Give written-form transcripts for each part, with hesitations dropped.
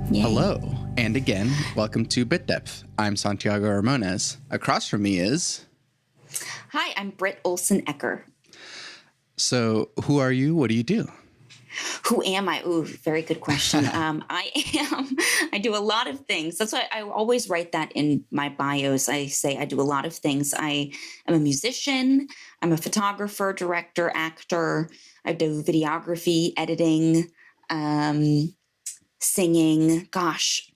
Yay. Hello, and again, welcome to Bit Depth. I'm Santiago Ramones. Across from me is... Hi, I'm Britt Olsen Ecker. So, who are you? What do you do? Who am I? Ooh, very good question. I do a lot of things. That's why I always write that in my bios. I say I do a lot of things. I am a musician. I'm a photographer, director, actor. I do videography, editing, singing. Gosh,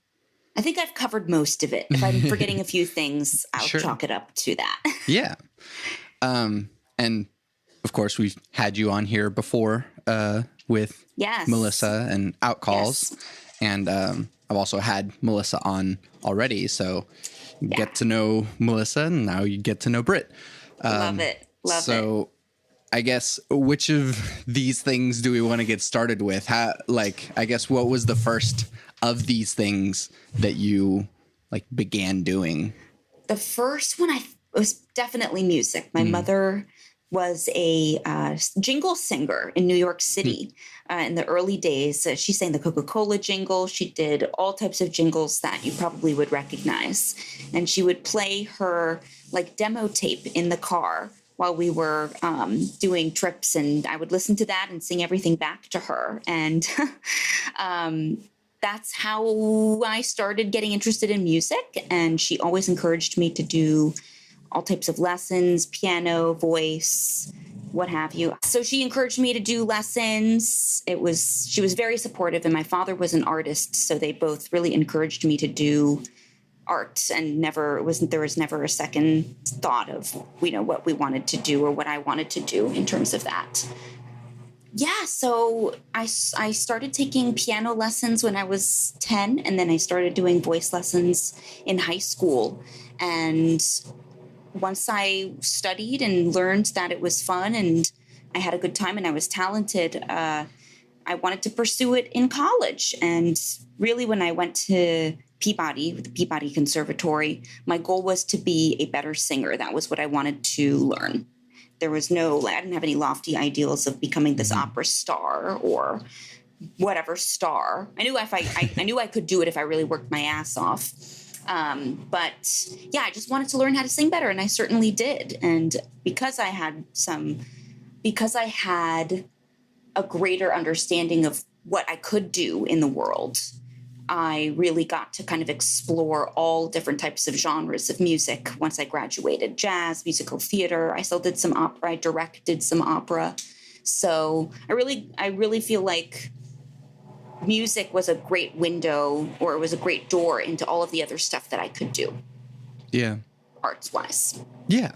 I think I've covered most of it. If I'm forgetting a few things, I'll chalk it up to that. Yeah. And of course, we've had you on here before with Melissa and Outcalls. Yes. And I've also had Melissa on already. So get to know Melissa, and now you get to know Britt. Love it. So I guess which of these things do we want to get started with? I guess what was the first of these things that you began doing? The first one was definitely music. My mother was a jingle singer in New York City in the early days. She sang the Coca-Cola jingle. She did all types of jingles that you probably would recognize. And she would play her demo tape in the car while we were doing trips. And I would listen to that and sing everything back to her. And that's how I started getting interested in music. And she always encouraged me to do all types of lessons, piano, voice, what have you. So she encouraged me to do lessons. She was very supportive, and my father was an artist, so they both really encouraged me to do art, and there was never a second thought of, what we wanted to do or what I wanted to do in terms of that. Yeah, so I started taking piano lessons when I was 10, and then I started doing voice lessons in high school. And once I studied and learned that it was fun and I had a good time and I was talented, I wanted to pursue it in college. And really, when I went to Peabody, the Peabody Conservatory, my goal was to be a better singer. That was what I wanted to learn. There was I didn't have any lofty ideals of becoming this opera star or whatever star. I knew I could do it if I really worked my ass off. But yeah, I just wanted to learn how to sing better, and I certainly did. And because I had a greater understanding of what I could do in the world, I really got to kind of explore all different types of genres of music once I graduated. Jazz, musical theater. I still did some opera. I directed some opera. So I really feel like music was a great window, or it was a great door into all of the other stuff that I could do. Yeah. Arts-wise. Yeah.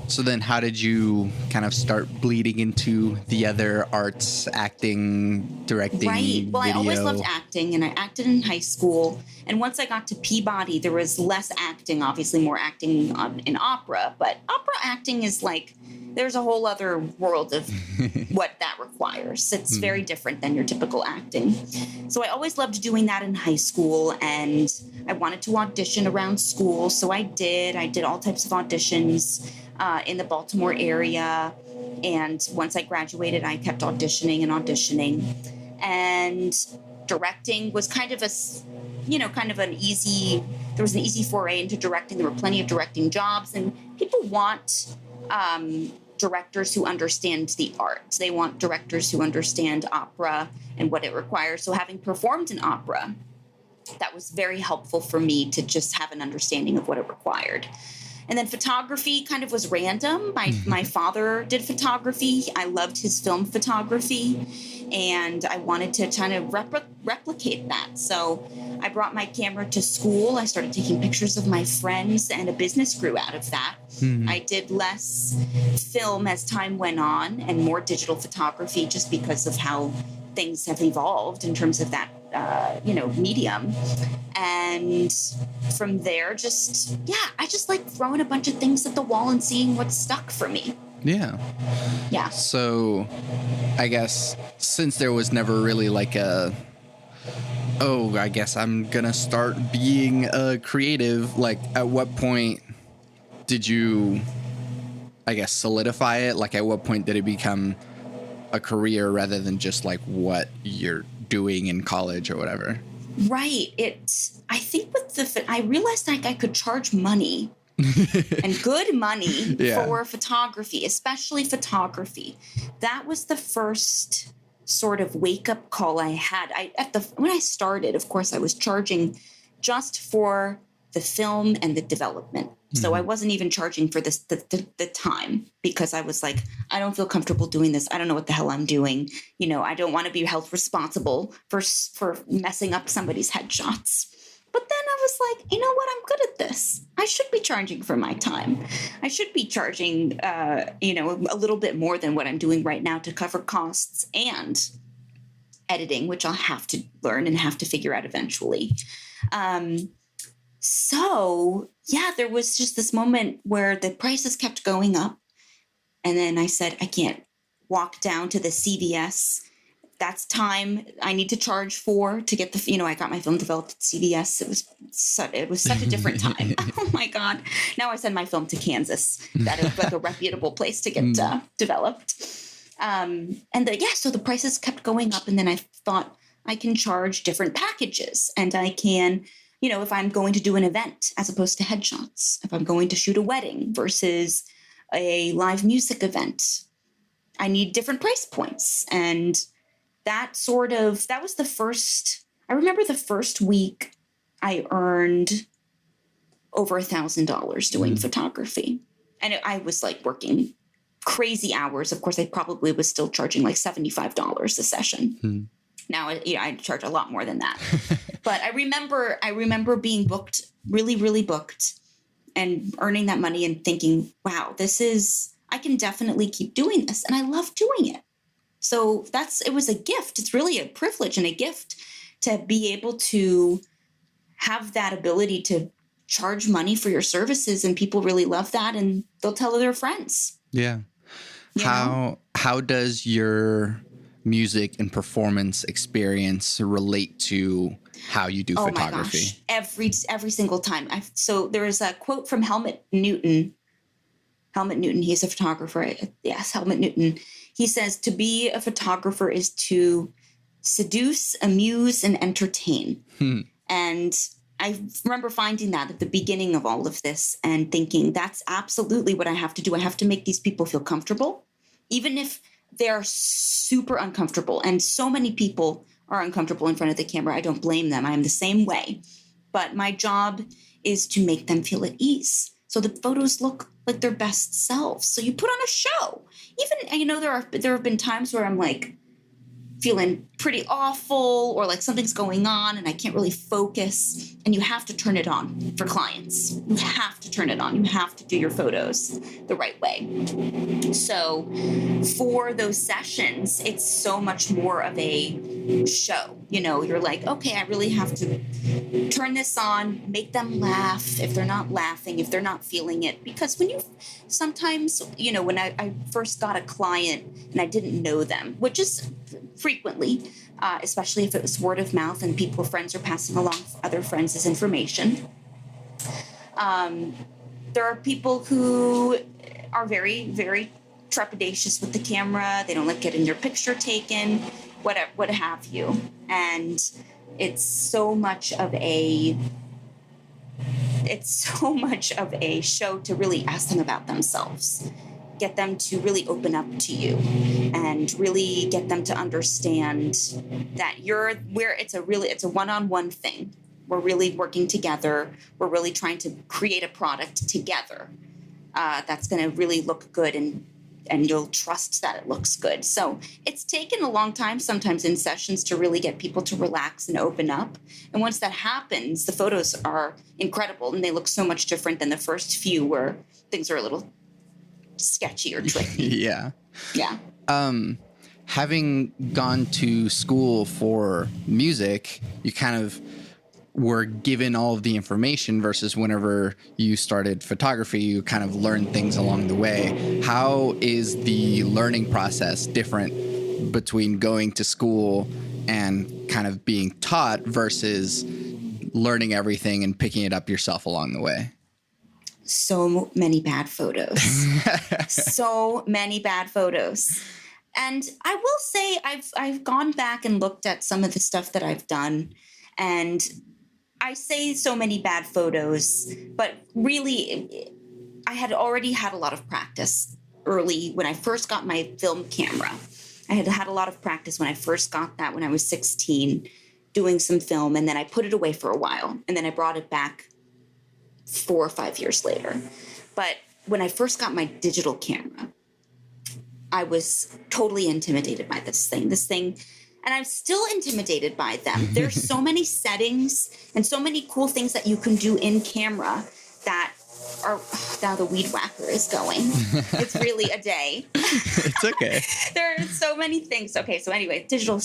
So then how did you kind of start bleeding into the other arts, acting, directing, Right. Well, video? I always loved acting, and I acted in high school. And once I got to Peabody, there was less acting, obviously more acting in opera. But opera acting is there's a whole other world of what that requires. It's very different than your typical acting. So I always loved doing that in high school, and I wanted to audition around school. So I did all types of auditions in the Baltimore area. And once I graduated, I kept auditioning. And directing was kind of an easy foray into directing. There were plenty of directing jobs, and people want directors who understand the art. They want directors who understand opera and what it requires. So having performed in opera, that was very helpful for me to just have an understanding of what it required. And then photography kind of was random. My father did photography. I loved his film photography, and I wanted to kind of replicate that. So I brought my camera to school. I started taking pictures of my friends, and a business grew out of that. I did less film as time went on and more digital photography, just because of how things have evolved in terms of that, medium. And from there, I just like throwing a bunch of things at the wall and seeing what stuck for me. Yeah. Yeah. So I guess since there was never really I guess I'm going to start being a creative, at what point did you, solidify it? At what point did it become a career rather than just what you're doing in college or whatever. Right. I think I realized like I could charge money and good money for photography, especially photography. That was the first sort of wake up call I had. When I started, of course, I was charging just for the film and the development. So I wasn't even charging for the time, because I was like, I don't feel comfortable doing this. I don't know what the hell I'm doing. I don't want to be held responsible for messing up somebody's headshots. But then I was like, you know what? I'm good at this. I should be charging for my time. I should be charging, a little bit more than what I'm doing right now to cover costs and editing, which I'll have to learn and have to figure out eventually. So yeah, there was just this moment where the prices kept going up. And then I said, I can't walk down to the CVS. That's time I need to charge for to get I got my film developed at CVS. It was such a different time. Oh my God. Now I send my film to Kansas. That is like a reputable place to get developed. So the prices kept going up. And then I thought I can charge different packages, and I can, if I'm going to do an event as opposed to headshots, if I'm going to shoot a wedding versus a live music event, I need different price points. And that was the first, I remember the first week I earned over $1,000 doing photography. And I was like working crazy hours. Of course, I probably was still charging like $75 a session. Now, I charge a lot more than that. But I remember being booked, really, really booked, and earning that money and thinking, wow, I can definitely keep doing this. And I love doing it. So it was a gift. It's really a privilege and a gift to be able to have that ability to charge money for your services. And people really love that. And they'll tell their friends. Yeah. How does your music and performance experience relate to how you do photography? My gosh. Every single time. So there is a quote from Helmut Newton. Helmut Newton, he's a photographer. Yes, Helmut Newton. He says, to be a photographer is to seduce, amuse, and entertain. And I remember finding that at the beginning of all of this and thinking, that's absolutely what I have to do. I have to make these people feel comfortable, even if they're super uncomfortable. And so many people are uncomfortable in front of the camera. I don't blame them. I am the same way. But my job is to make them feel at ease, so the photos look like their best selves. So you put on a show. Even, there have been times where I'm like feeling pretty awful, or like something's going on and I can't really focus, and you have to turn it on for clients. You have to turn it on. You have to do your photos the right way. So for those sessions, it's so much more of a show. You're like, okay, I really have to turn this on, make them laugh if they're not laughing, if they're not feeling it. Because sometimes, when I first got a client and I didn't know them, which is frequently, especially if it was word of mouth and friends are passing along other friends' information. There are people who are very, very trepidatious with the camera. They don't like getting their picture taken, what have you. And it's so much of a show to really ask them about themselves, get them to really open up to you, and really get them to understand that it's a one-on-one thing. We're really working together. We're really trying to create a product together that's going to really look good, and you'll trust that it looks good. So it's taken a long time sometimes in sessions to really get people to relax and open up. And once that happens, the photos are incredible, and they look so much different than the first few where things are a little sketchy or tricky. Yeah. Yeah. Having gone to school for music, you kind of were given all of the information, versus whenever you started photography, you kind of learned things along the way. How is the learning process different between going to school and kind of being taught versus learning everything and picking it up yourself along the way? So many bad photos. So many bad photos. And I will say I've gone back and looked at some of the stuff that I've done, and I say so many bad photos, but really I had already had a lot of practice early when I first got my film camera. I had a lot of practice when I first got that when I was 16, doing some film, and then I put it away for a while, and then I brought it back 4 or 5 years later. But when I first got my digital camera, I was totally intimidated by this thing, and I'm still intimidated by them. There's so many settings and so many cool things that you can do in camera that are, now the weed whacker is going. It's really a day. It's okay. There are so many things. Okay, so anyway, digital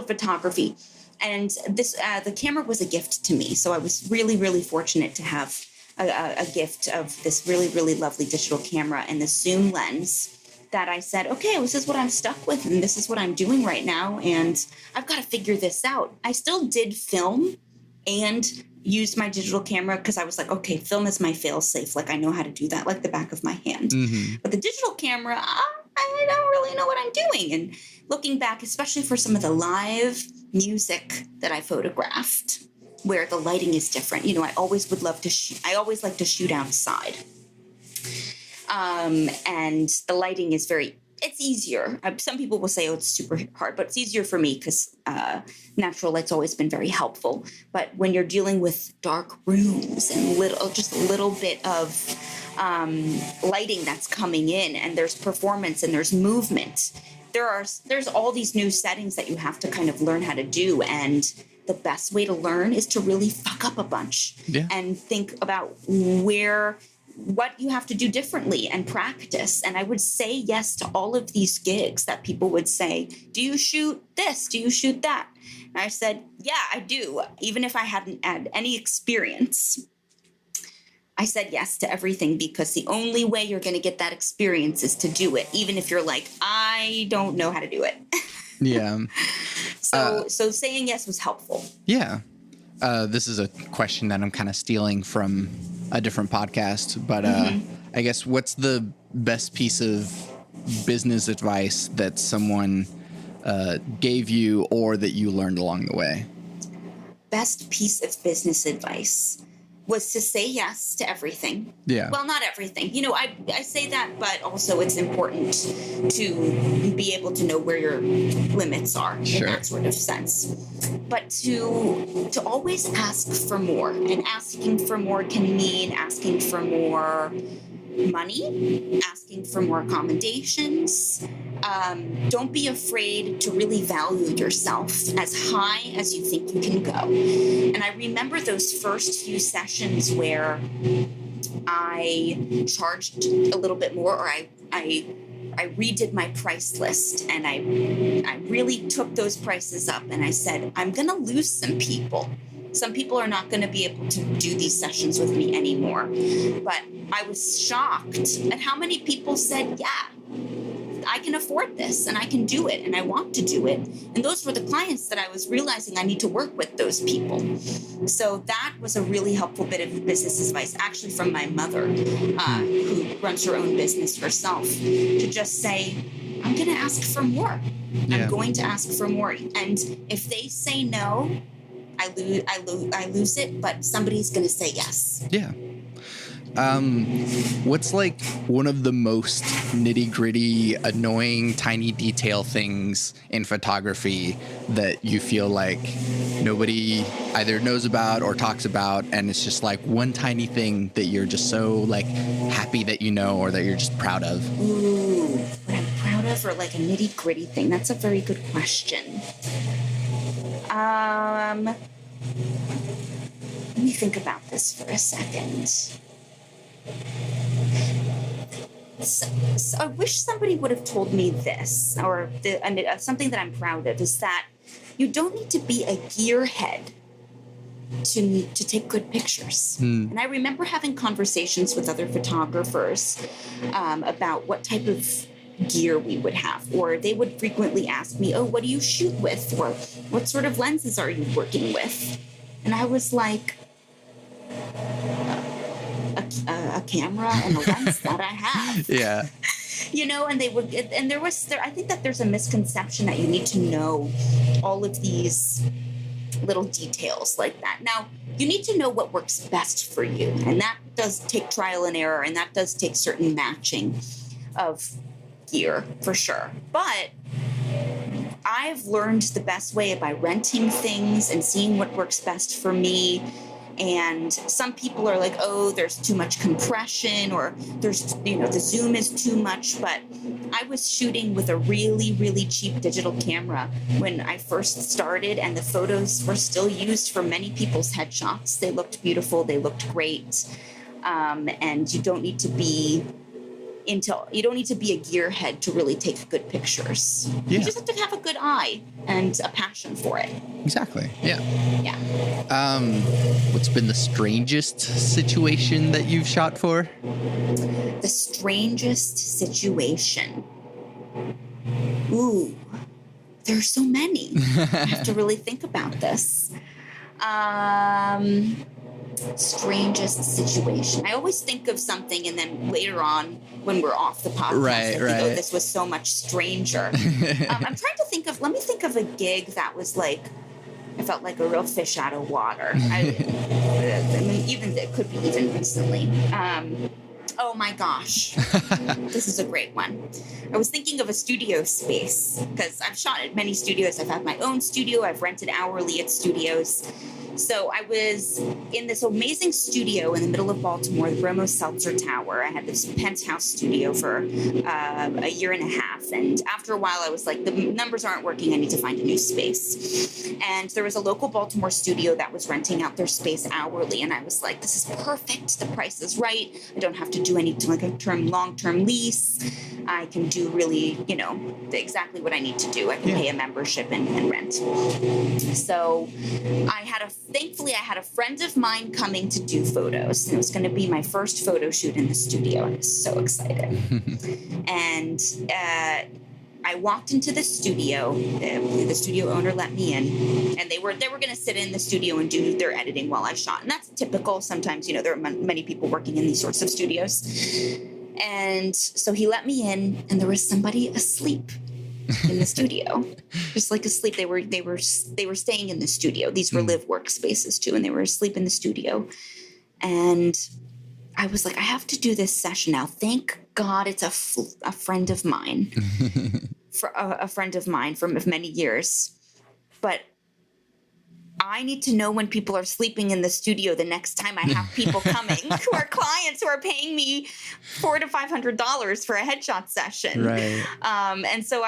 photography. And this the camera was a gift to me. So I was really, really fortunate to have a gift of this really, really lovely digital camera and the zoom lens that I said, okay, this is what I'm stuck with, and this is what I'm doing right now, and I've got to figure this out. I still did film and used my digital camera because I was like, okay, film is my fail-safe. Like, I know how to do that like the back of my hand. Mm-hmm. But the digital camera, I don't really know what I'm doing. And looking back, especially for some of the live music that I photographed, where the lighting is different, I always would love to shoot. I always like to shoot outside. And the lighting is it's easier. Some people will say, oh, it's super hard, but it's easier for me because natural light's always been very helpful. But when you're dealing with dark rooms and just a little bit of lighting that's coming in, and there's performance and there's movement, there's all these new settings that you have to kind of learn how to do. And the best way to learn is to really fuck up a bunch and think about what you have to do differently and practice. And I would say yes to all of these gigs that people would say, do you shoot this? Do you shoot that? And I said, yeah, I do. Even if I hadn't had any experience, I said yes to everything, because the only way you're going to get that experience is to do it. Even if you're like, I don't know how to do it. Yeah. So saying yes was helpful. Yeah. This is a question that I'm kind of stealing from a different podcast, but I guess what's the best piece of business advice that someone gave you or that you learned along the way? Best piece of business advice was to say yes to everything. Yeah. Well, not everything. I say that, but also it's important to be able to know where your limits are in that sort of sense. But to always ask for more. And asking for more can mean asking for more money, asking for more accommodations. Don't be afraid to really value yourself as high as you think you can go. And I remember those first few sessions where I charged a little bit more, or I redid my price list, and I really took those prices up, and I said, I'm going to lose some people. Some people are not going to be able to do these sessions with me anymore. But I was shocked at how many people said, yeah, I can afford this and I can do it and I want to do it. And those were the clients that I was realizing I need to work with those people. So that was a really helpful bit of business advice, actually from my mother, who runs her own business herself, to just say, I'm going to ask for more. Yeah. I'm going to ask for more. And if they say no, I lose it, but somebody's going to say yes. Yeah. What's like one of the most nitty-gritty, annoying, tiny detail things in photography that you feel like nobody either knows about or talks about, and it's just like one tiny thing that you're just so like happy that you know, or that you're just proud of? Ooh, what I'm proud of, or like a nitty-gritty thing? That's a very good question. Let me think about this for a second. So I wish somebody would have told me this, or something that I'm proud of is that you don't need to be a gearhead to take good pictures. And I remember having conversations with other photographers about what type of gear we would have, or they would frequently ask me, oh, what do you shoot with, or what sort of lenses are you working with? And I was like, a camera and a lens that I have. Yeah. And they would, and I think that there's a misconception that you need to know all of these little details like that. Now, you need to know what works best for you, and that does take trial and error, and that does take certain matching of gear for sure. But I've learned the best way by renting things and seeing what works best for me. And some people are like, oh, there's too much compression, or there's, the zoom is too much. But I was shooting with a really, really cheap digital camera when I first started, and the photos were still used for many people's headshots. They looked beautiful. They looked great. And you don't need to be a gearhead to really take good pictures. Yeah. You just have to have a good eye and a passion for it. Exactly. Yeah. Yeah. What's been the strangest situation that you've shot for? The strangest situation. Ooh, there's so many. I have to really think about this. Strangest situation. I always think of something, and then later on, when we're off the podcast, I think, oh, this was so much stranger. I'm trying to think of. Let me think of a gig that was like, I felt like a real fish out of water. I mean, even it could be even recently. Oh my gosh, this is a great one. I was thinking of a studio space because I've shot at many studios. I've had my own studio. I've rented hourly at studios. So I was in this amazing studio in the middle of Baltimore, the Ramones Seltzer Tower. I had this penthouse studio for a year and a half. And after a while, I was like, the numbers aren't working. I need to find a new space. And there was a local Baltimore studio that was renting out their space hourly. And I was like, this is perfect. The price is right. I don't have to do any long-term lease. I can do really, exactly what I need to do. I can pay a membership and rent. So thankfully, I had a friend of mine coming to do photos. And it was going to be my first photo shoot in the studio. I was so excited. And I walked into the studio. The studio owner let me in, and they were going to sit in the studio and do their editing while I shot. And that's typical. Sometimes, there are many people working in these sorts of studios. And so he let me in, and there was somebody asleep in the studio, just like asleep. They were staying in the studio. These were live workspaces too, and they were asleep in the studio. And I was like, I have to do this session now. Thank God it's a friend of mine, a friend of mine from many years. But I need to know when people are sleeping in the studio the next time I have people coming who are clients who are paying me $400 to $500 for a headshot session. Right. And so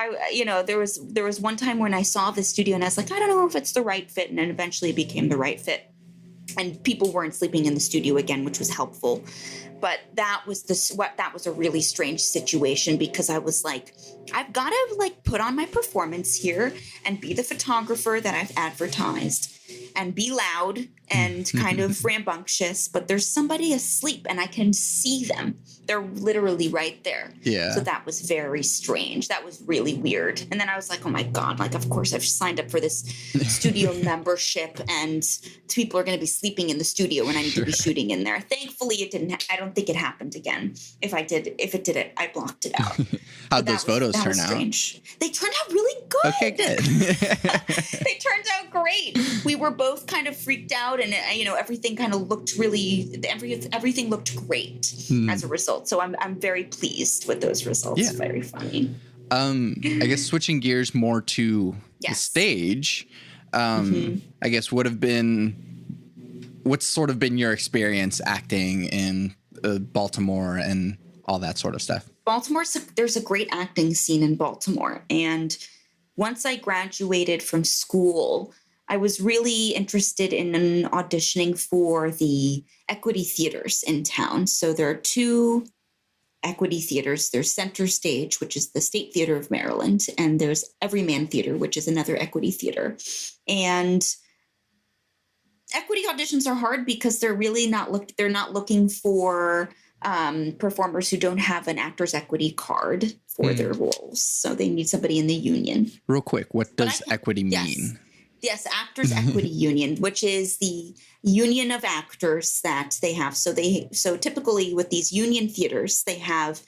there was one time when I saw the studio and I was like, I don't know if it's the right fit. And then eventually it became the right fit. And people weren't sleeping in the studio again, which was helpful. But that was a really strange situation because I was like, I've got to put on my performance here and be the photographer that I've advertised and be loud and kind of rambunctious, but there's somebody asleep and I can see them. They're literally right there. Yeah. So that was very strange. That was really weird. And then I was like, oh my God, of course I've signed up for this studio membership and people are going to be sleeping in the studio when I need to be shooting in there. Thankfully it didn't, I don't think it happened again. If it did, I blocked it out. How'd those photos turn out? Strange. They turned out really good. Okay, good. They turned out great. We were both kind of freaked out and, everything kind of looked everything looked great as a result. So I'm very pleased with those results. Yeah. Very funny. I guess switching gears more to the stage, I guess what's sort of been your experience acting in Baltimore and all that sort of stuff? There's a great acting scene in Baltimore. And once I graduated from school, I was really interested in auditioning for the equity theaters in town. So there are two equity theaters. There's Center Stage, which is the State Theater of Maryland, and there's Everyman Theater, which is another equity theater. And equity auditions are hard because they're really not looking for performers who don't have an actor's equity card for their roles. So they need somebody in the union. Real quick, what does equity mean? Yes, Actors Equity Union, which is the union of actors that they have. So typically with these union theaters, they have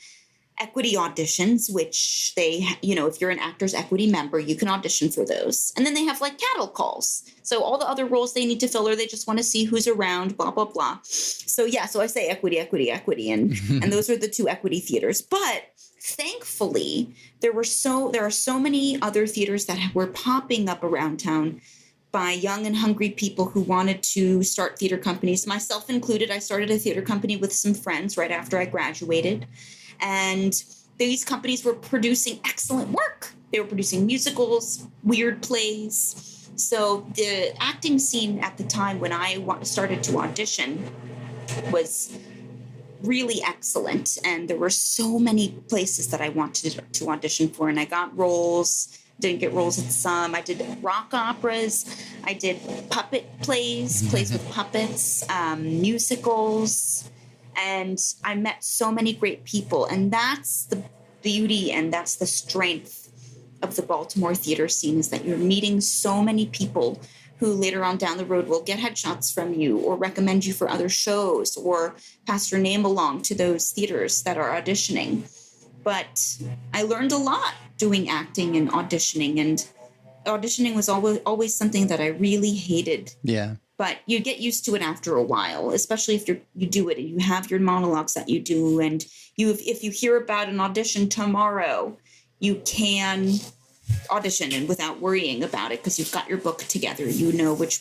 equity auditions, which they, if you're an Actors Equity member, you can audition for those. And then they have like cattle calls. So all the other roles they need to fill, or they just want to see who's around, blah, blah, blah. So yeah, so I say equity. And those are the 2 equity theaters. But thankfully, there are so many other theaters that were popping up around town by young and hungry people who wanted to start theater companies, myself included. I started a theater company with some friends right after I graduated. And these companies were producing excellent work. They were producing musicals, weird plays. So the acting scene at the time when I started to audition was really excellent. And there were so many places that I wanted to audition for. And I got roles, didn't get roles at some. I did rock operas. I did puppet plays with puppets, musicals. And I met so many great people. And that's the beauty and that's the strength of the Baltimore theater scene, is that you're meeting so many people who later on down the road will get headshots from you or recommend you for other shows or pass your name along to those theaters that are auditioning. But I learned a lot doing acting and auditioning. And auditioning was always something that I really hated. Yeah. But you get used to it after a while, especially if you do it and you have your monologues that you do. And if you hear about an audition tomorrow, you can audition and without worrying about it because you've got your book together. You know which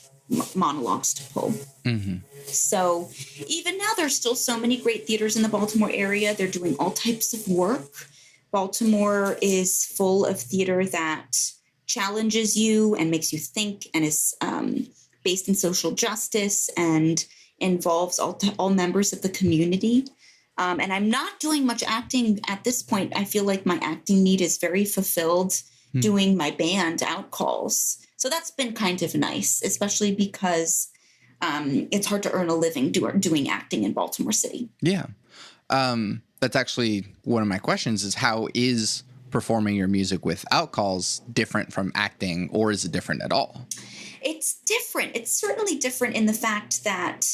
monologues to pull. Mm-hmm. So even now, there's still so many great theaters in the Baltimore area. They're doing all types of work. Baltimore is full of theater that challenges you and makes you think and is based in social justice and involves all members of the community. And I'm not doing much acting at this point. I feel like my acting need is very fulfilled doing my band Outcalls. So that's been kind of nice, especially because it's hard to earn a living doing acting in Baltimore City. Yeah. That's actually one of my questions is how is performing your music with Outcalls different from acting, or is it different at all? It's different. It's certainly different in the fact that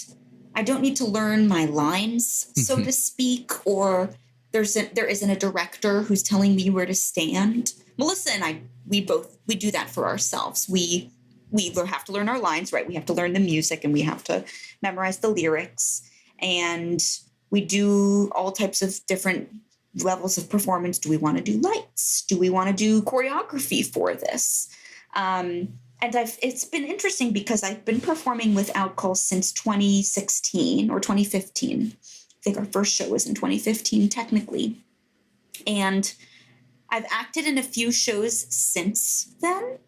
I don't need to learn my lines, so to speak, or there isn't a director who's telling me where to stand. Melissa and we do that for ourselves. We have to learn our lines, right? We have to learn the music and we have to memorize the lyrics. And we do all types of different levels of performance. Do we want to do lights? Do we want to do choreography for this? And it's been interesting because I've been performing with Outcalls since 2016 or 2015. I think our first show was in 2015, technically. And I've acted in a few shows since then,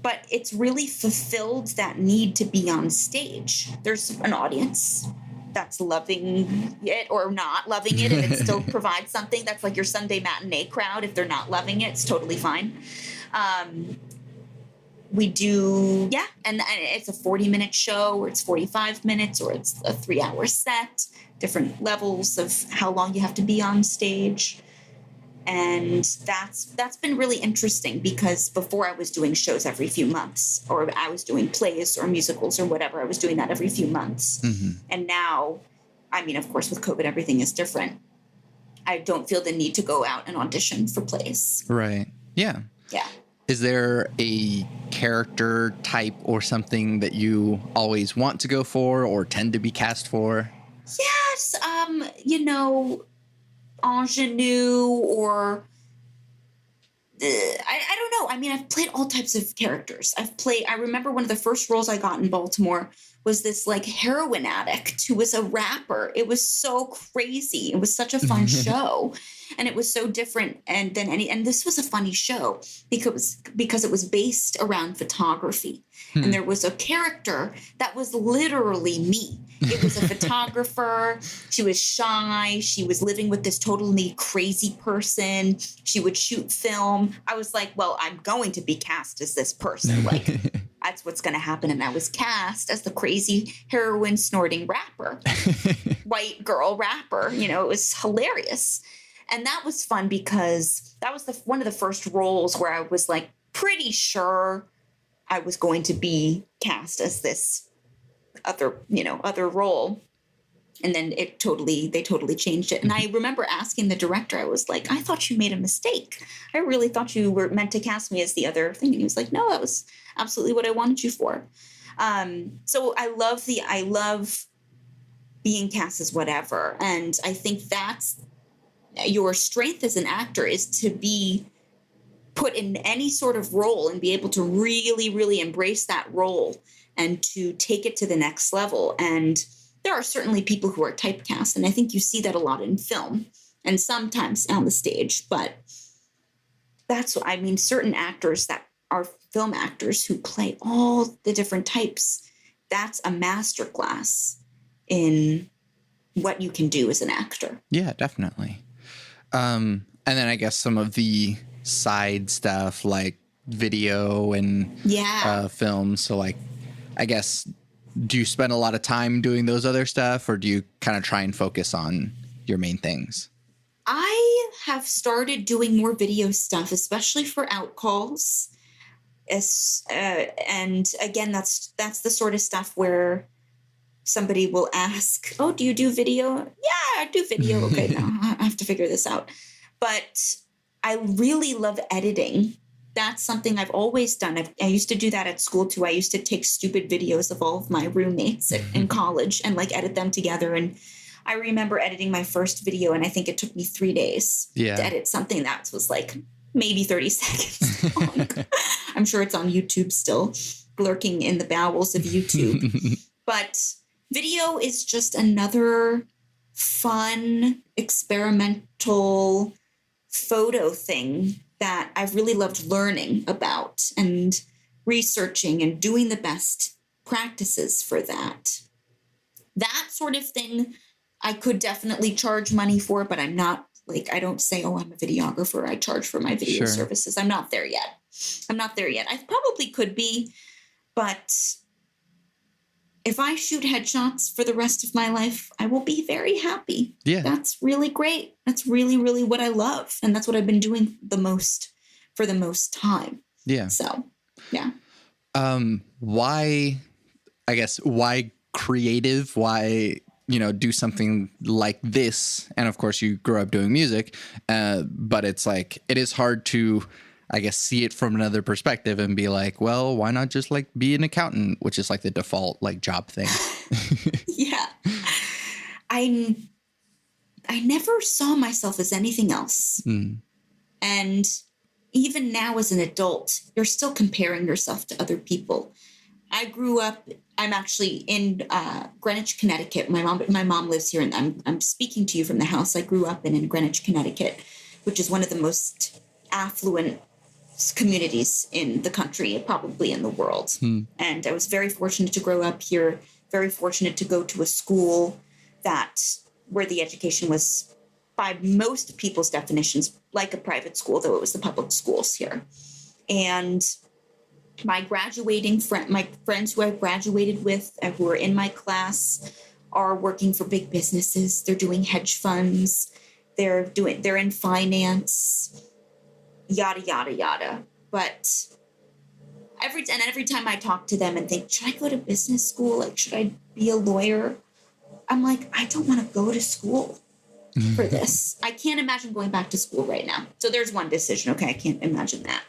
but it's really fulfilled that need to be on stage. There's an audience that's loving it or not loving it, and it still provides something. That's like your Sunday matinee crowd. If they're not loving it, it's totally fine. We do, and it's a 40-minute show, or it's 45 minutes, or it's a 3-hour set, different levels of how long you have to be on stage. And that's been really interesting because before I was doing shows every few months, or I was doing plays or musicals or whatever. I was doing that every few months. Mm-hmm. And now, I mean, of course, with COVID, everything is different. I don't feel the need to go out and audition for plays. Right. Yeah. Yeah. Is there a character type or something that you always want to go for or tend to be cast for? Yes. Ingenue or I don't know. I mean, I've played all types of characters. I remember one of the first roles I got in Baltimore was this like heroin addict who was a rapper. It was so crazy. It was such a fun show. And it was so different and this was a funny show because it was based around photography. And there was a character that was literally me. It was a photographer. She was shy. She was living with this totally crazy person. She would shoot film. I was like, well, I'm going to be cast as this person. Like, that's what's going to happen. And I was cast as the crazy heroin snorting rapper, white girl rapper. It was hilarious. And that was fun because that was one of the first roles where I was like pretty sure I was going to be cast as this other role. And then they totally changed it. And I remember asking the director, I was like, I thought you made a mistake. I really thought you were meant to cast me as the other thing. And he was like, no, that was absolutely what I wanted you for. So I love being cast as whatever. And I think that's your strength as an actor, is to be put in any sort of role and be able to really, really embrace that role and to take it to the next level. And there are certainly people who are typecast, and I think you see that a lot in film and sometimes on the stage. But that's what I mean. Certain actors that are film actors who play all the different types, that's a masterclass in what you can do as an actor. Yeah, definitely. And then I guess some of the side stuff like video and film. So like, I guess, do you spend a lot of time doing those other stuff, or do you kind of try and focus on your main things? I have started doing more video stuff, especially for outcalls. And again, that's the sort of stuff where somebody will ask, oh, do you do video? Yeah, I do video. Okay, now I have to figure this out. But I really love editing. That's something I've always done. I used to do that at school too. I used to take stupid videos of all of my roommates in college and like edit them together. And I remember editing my first video, and I think it took me 3 days to edit something that was like maybe 30 seconds long. I'm sure it's on YouTube still, lurking in the bowels of YouTube. But video is just another fun, experimental photo thing that I've really loved learning about and researching and doing the best practices for that. That sort of thing I could definitely charge money for, but I'm not like, I don't say, oh, I'm a videographer, I charge for my video services. I'm not there yet. I probably could be, but if I shoot headshots for the rest of my life, I will be very happy. Yeah. That's really great. That's really, really what I love. And that's what I've been doing the most for the most time. Yeah. So, yeah. Why creative? Why, do something like this? And of course you grew up doing music, but it's like, it is hard to, I guess, see it from another perspective and be like, well, why not just like be an accountant, which is like the default like job thing. Yeah. I never saw myself as anything else. And even now as an adult, you're still comparing yourself to other people. I grew up, I'm actually in Greenwich, Connecticut. My mom lives here, and I'm speaking to you from the house I grew up in Greenwich, Connecticut, which is one of the most affluent communities in the country, probably in the world. And I was very fortunate to grow up here, very fortunate to go to a school where the education was, by most people's definitions, like a private school, though it was the public schools here. And my friends who I graduated with, who are in my class, are working for big businesses. They're doing hedge funds. They're in finance. Yada, yada, yada. But every time I talk to them and think, should I go to business school? Like, should I be a lawyer? I'm like, I don't want to go to school for this. I can't imagine going back to school right now. So there's one decision. Okay, I can't imagine that.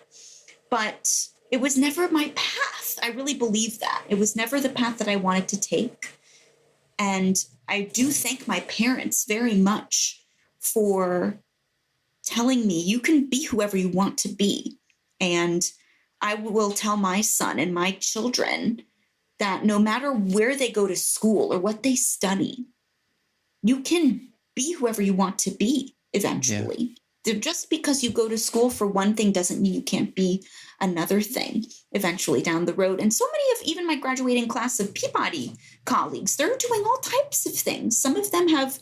But it was never my path. I really believe that. It was never the path that I wanted to take. And I do thank my parents very much for telling me you can be whoever you want to be. And I will tell my son and my children that no matter where they go to school or what they study, you can be whoever you want to be eventually. Yeah. Just because you go to school for one thing doesn't mean you can't be another thing eventually down the road. And so many of even my graduating class of Peabody colleagues, they're doing all types of things. Some of them have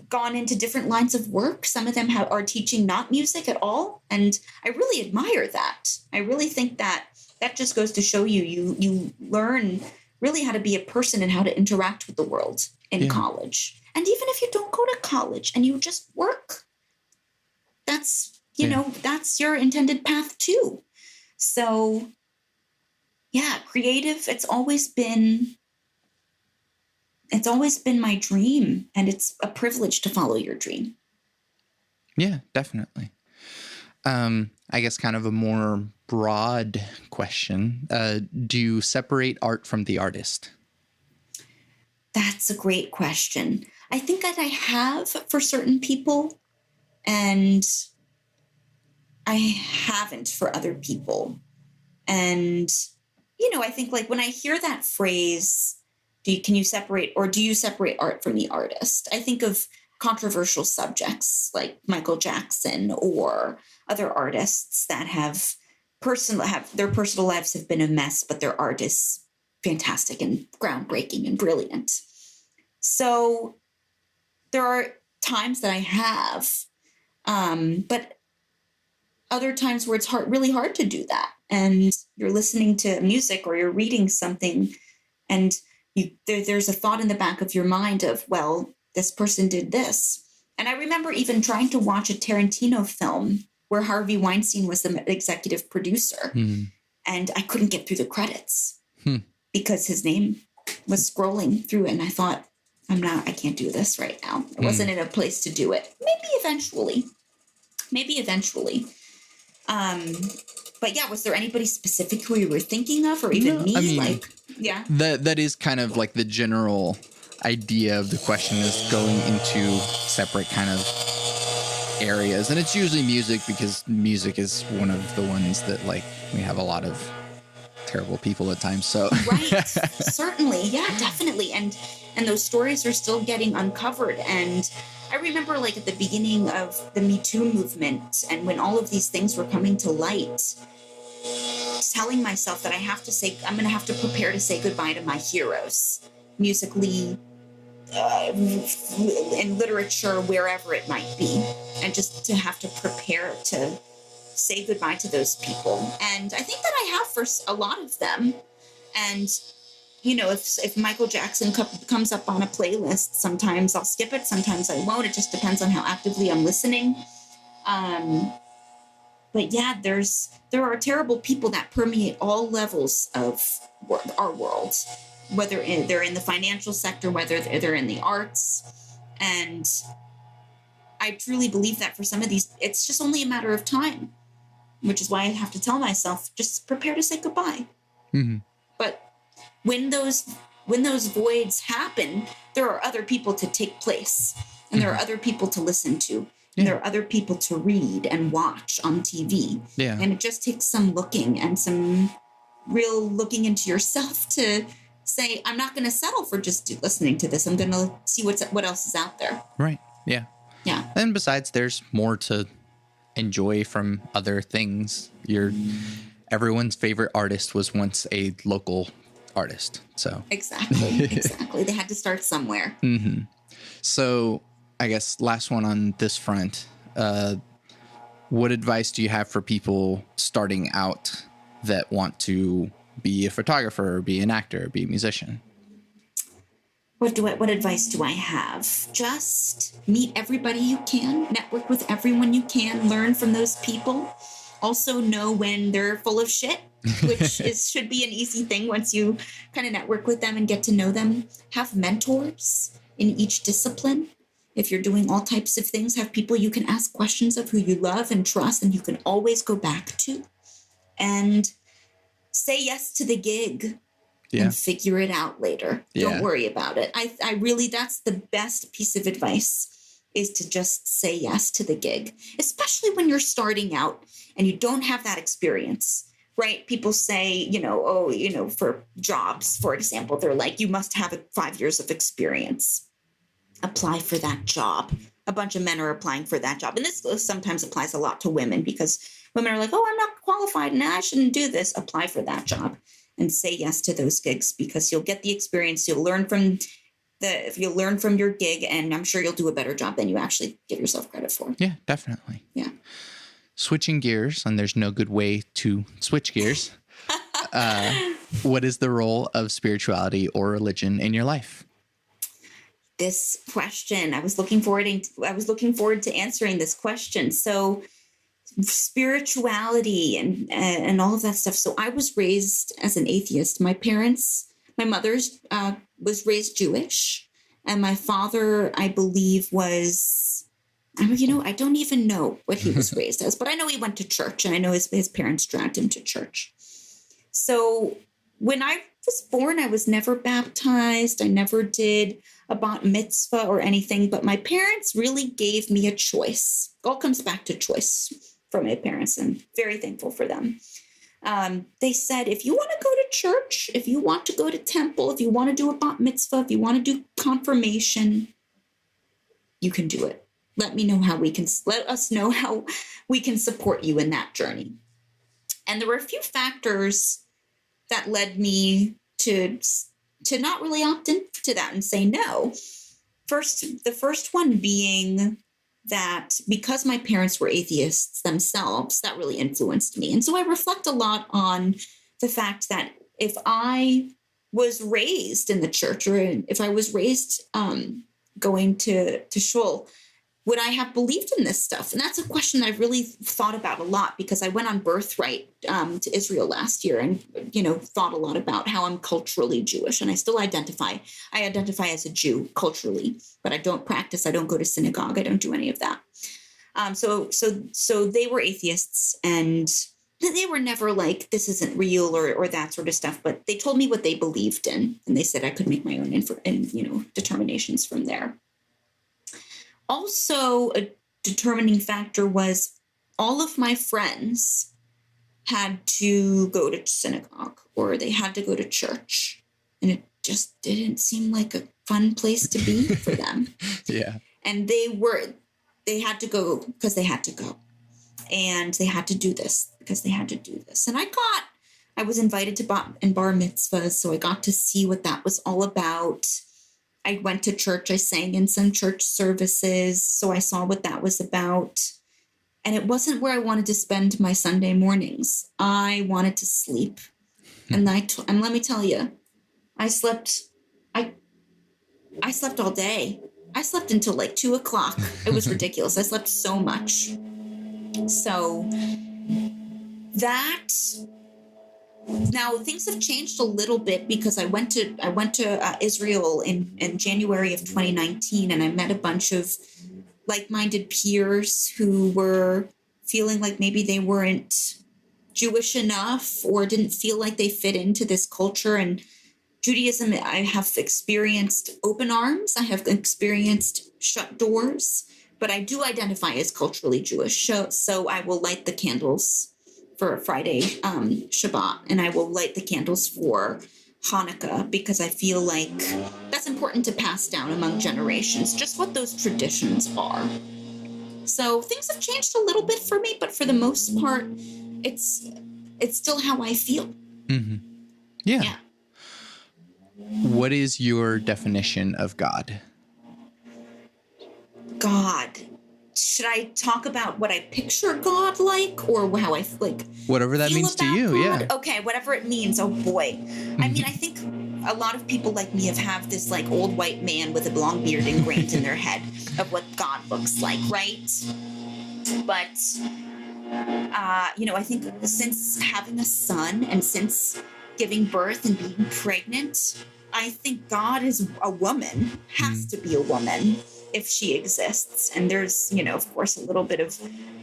gone into different lines of work. Some of them are teaching not music at all. And I really admire that. I really think that just goes to show you learn really how to be a person and how to interact with the world in college. And even if you don't go to college and you just work, that's, that's your intended path too. So yeah, creative, it's always been it's always been my dream, and it's a privilege to follow your dream. Yeah, definitely. I guess kind of a more broad question. Do you separate art from the artist? That's a great question. I think that I have for certain people, and I haven't for other people. And, I think like when I hear that phrase, do you separate art from the artist? I think of controversial subjects like Michael Jackson or other artists that their personal lives have been a mess, but their art is fantastic and groundbreaking and brilliant. So there are times that I have, but other times where it's really hard to do that. And you're listening to music or you're reading something, and there's a thought in the back of your mind of, well, this person did this. And I remember even trying to watch a Tarantino film where Harvey Weinstein was the executive producer. And I couldn't get through the credits because his name was scrolling through it. And I thought, I can't do this right now. I wasn't in a place to do it. Maybe eventually. But yeah, was there anybody specific who you were thinking of, or even me? I mean, that is kind of like the general idea of the question, is going into separate kind of areas. And it's usually music, because music is one of the ones that, like, we have a lot of terrible people at times. So right, certainly, yeah, definitely. And those stories are still getting uncovered. And I remember, like, at the beginning of the Me Too movement, and when all of these things were coming to light, telling myself that I'm going to have to prepare to say goodbye to my heroes, musically, in literature, wherever it might be, and just to have to prepare to say goodbye to those people. And I think that I have for a lot of them. And if Michael Jackson comes up on a playlist, sometimes I'll skip it, sometimes I won't. It just depends on how actively I'm listening. But yeah, there are terrible people that permeate all levels of our world, whether they're in the financial sector, whether they're in the arts. And I truly believe that for some of these, it's just only a matter of time, which is why I have to tell myself, just prepare to say goodbye. Mm-hmm. But when those voids happen, there are other people to take place, and there are other people to listen to, and there are other people to read and watch on TV. Yeah. And it just takes some looking and some real looking into yourself to say, I'm not going to settle for just listening to this. I'm going to see what else is out there. Right. Yeah. Yeah. And besides, there's more to enjoy from other things. Everyone's favorite artist was once a local artist. So exactly. They had to start somewhere. Mm-hmm. So I guess last one on this front, what advice do you have for people starting out that want to be a photographer, or be an actor, or be a musician? What advice do I have? Just meet everybody you can, network with everyone you can, learn from those people. Also know when they're full of shit, which should be an easy thing once you kind of network with them and get to know them. Have mentors in each discipline. If you're doing all types of things, have people you can ask questions of, who you love and trust and you can always go back to. And say yes to the gig. Yeah. And figure it out later. Yeah. Don't worry about it. I really, that's the best piece of advice, is to just say yes to the gig, especially when you're starting out and you don't have that experience, right? People say, for jobs, for example, they're like, you must have 5 years of experience. Apply for that job. A bunch of men are applying for that job. And this sometimes applies a lot to women, because women are like, oh, I'm not qualified. Nah, I shouldn't do this. Apply for that job. And say yes to those gigs, because you'll get the experience. You'll learn from your gig, and I'm sure you'll do a better job than you actually give yourself credit for. Yeah, definitely. Yeah. Switching gears, and there's no good way to switch gears. What is the role of spirituality or religion in your life? This question, I was looking forward to answering this question. So, spirituality and all of that stuff. So I was raised as an atheist. My parents My mother's was raised Jewish, and my father, I believe, was, I don't even know what he was raised as, but I know he went to church, and I know his parents dragged him to church. So when I was born, I was never baptized. I never did a bat mitzvah or anything, but my parents really gave me a choice. It all comes back to choice from my parents. I'm very thankful for them. They said, if you want to go to church, if you want to go to temple, if you want to do a bat mitzvah, if you want to do confirmation, you can do it. Let us know how we can support you in that journey. And there were a few factors that led me to not really opt into that and say no. The first one being that because my parents were atheists themselves, that really influenced me. And so I reflect a lot on the fact that if I was raised in the church, or if I was raised going to shul, would I have believed in this stuff? And that's a question I've really thought about a lot, because I went on birthright to Israel last year and, thought a lot about how I'm culturally Jewish. And I still identify as a Jew culturally, but I don't go to synagogue. I don't do any of that. So they were atheists, and they were never like, this isn't real or that sort of stuff. But they told me what they believed in, and they said I could make my own determinations from there. Also, a determining factor was all of my friends had to go to synagogue, or they had to go to church. And it just didn't seem like a fun place to be for them. Yeah. And they had to go because they had to go. And they had to do this because they had to do this. And I was invited to bar mitzvahs, so I got to see what that was all about. I went to church. I sang in some church services, so I saw what that was about. And it wasn't where I wanted to spend my Sunday mornings. I wanted to sleep. And let me tell you, I slept all day. I slept until like 2:00. It was ridiculous. I slept so much. So now things have changed a little bit, because I went to Israel in January of 2019, and I met a bunch of like-minded peers who were feeling like maybe they weren't Jewish enough or didn't feel like they fit into this culture. And Judaism, I have experienced open arms. I have experienced shut doors, but I do identify as culturally Jewish. So I will light the candles for Friday Shabbat, and I will light the candles for Hanukkah, because I feel like that's important to pass down among generations, just what those traditions are. So things have changed a little bit for me, but for the most part, it's still how I feel. Mm-hmm. Yeah. What is your definition of God? God. Should I talk about what I picture God like, or how I like? Whatever that means to you, God? yeah. Okay, whatever it means. Oh boy. I mean, I think a lot of people like me have this like old white man with a long beard ingrained in their head of what God looks like, right? But I think since having a son and since giving birth and being pregnant, I think God is a woman, has to be a woman if she exists. And there's, of course, a little bit of,